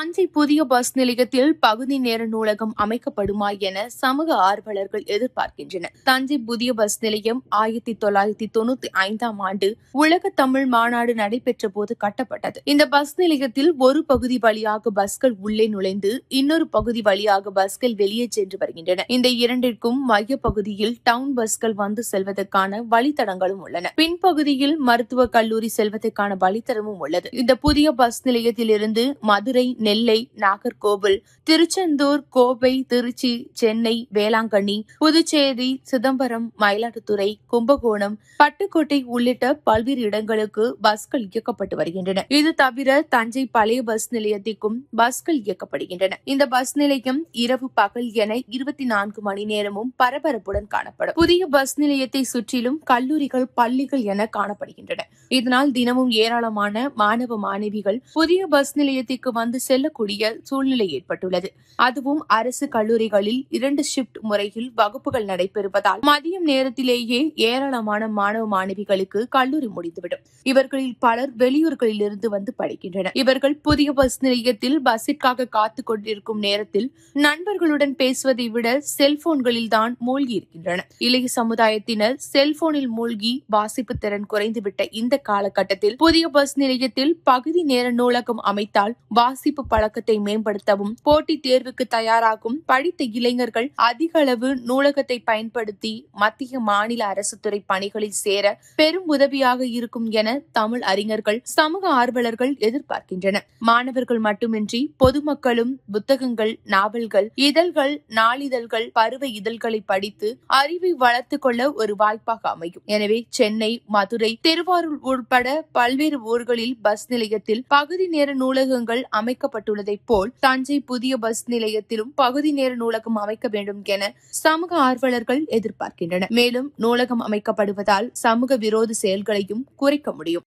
தஞ்சை புதிய பஸ் நிலையத்தில் பகுதி நேர நூலகம் அமைக்கப்படுமா என சமூக ஆர்வலர்கள் எதிர்பார்க்கின்றனர். தஞ்சை புதிய பஸ் நிலையம் 1995ஆம் ஆண்டு உலக தமிழ் மாநாடு நடைபெற்ற போது கட்டப்பட்டது. இந்த பஸ் நிலையத்தில் ஒரு பகுதி வழியாக பஸ்கள் உள்ளே நுழைந்து இன்னொரு பகுதி வழியாக பஸ்கள் வெளியே சென்று வருகின்றன. இந்த இரண்டிற்கும் மைய பகுதியில் டவுன் பஸ்கள் வந்து செல்வதற்கான வழித்தடங்களும் உள்ளன. பின்பகுதியில் மருத்துவக் கல்லூரி செல்வதற்கான வழித்தடமும் உள்ளது. இந்த புதிய பஸ் நிலையத்திலிருந்து மதுரை, நெல்லை, நாகர்கோவில், திருச்செந்தூர், கோவை, திருச்சி, சென்னை, வேளாங்கண்ணி, புதுச்சேரி, சிதம்பரம், மயிலாடுதுறை, கும்பகோணம், பட்டுக்கோட்டை உள்ளிட்ட பல்வேறு இடங்களுக்கு பஸ்கள் இயக்கப்பட்டு வருகின்றன. இது தவிர தஞ்சை பழைய பஸ் நிலையத்திற்கும் பஸ்கள் இயக்கப்படுகின்றன. இந்த பஸ் நிலையம் இரவு, பகல் என 24 மணி நேரமும் பரபரப்புடன் காணப்படும். புதிய பஸ் நிலையத்தை சுற்றிலும் கல்லூரிகள், பள்ளிகள் என காணப்படுகின்றன. இதனால் தினமும் ஏராளமான மாணவ மாணவிகள் புதிய பஸ் நிலையத்திற்கு வந்து செல்லக்கூடிய சூழ்நிலை ஏற்பட்டுள்ளது. அதுவும் அரசு கல்லூரிகளில் 2 ஷிப்ட் முறையில் வகுப்புகள் நடைபெறுவதால் மதியம் நேரத்திலேயே ஏராளமான மாணவ மாணவிகளுக்கு கல்லூரி முடிந்துவிடும். இவர்களில் பலர் வெளியூர்களிலிருந்து வந்து படிக்கின்றனர். இவர்கள் புதிய பஸ் நிலையத்தில் பஸ்ஸிற்காக காத்துக் கொண்டிருக்கும் நேரத்தில் நண்பர்களுடன் பேசுவதை விட செல்போன்களில் தான் மூழ்கி இருக்கின்றனர். இளைய சமுதாயத்தினர் செல்போனில் மூழ்கி வாசிப்பு திறன் குறைந்துவிட்ட இந்த காலகட்டத்தில் புதிய பஸ் நிலையத்தில் பகுதி நேர நூலகம் அமைத்தால் வாசிப்பு பழக்கத்தை மேம்படுத்தவும், போட்டித் தேர்வுக்கு தயாராகும் படித்த இளைஞர்கள் அதிக அளவு நூலகத்தை பயன்படுத்தி மத்திய, மாநில அரசு துறை பணிகளில் சேர பெரும் உதவியாக இருக்கும் என தமிழ் அறிஞர்கள், சமூக ஆர்வலர்கள் எதிர்பார்க்கின்றனர். மாணவர்கள் மட்டுமின்றி பொதுமக்களும் புத்தகங்கள், நாவல்கள், இதழ்கள், நாளிதழ்கள், பருவ இதழ்களை படித்து அறிவை வளர்த்துக் கொள்ள ஒரு வாய்ப்பாக அமையும். எனவே சென்னை, மதுரை, திருவாரூர் உட்பட பல்வேறு ஊர்களில் பஸ் நிலையத்தில் பகுதி நேர நூலகங்கள் அமைக்கப்பட்டுள்ளதைப் போல் தஞ்சை புதிய பஸ் நிலையத்திலும் பகுதி நேர நூலகம் அமைக்க வேண்டும் என சமூக ஆர்வலர்கள் எதிர்பார்க்கின்றனர். மேலும் நூலகம் அமைக்கப்படுவதால் சமூக விரோத செயல்களையும் குறைக்க முடியும்.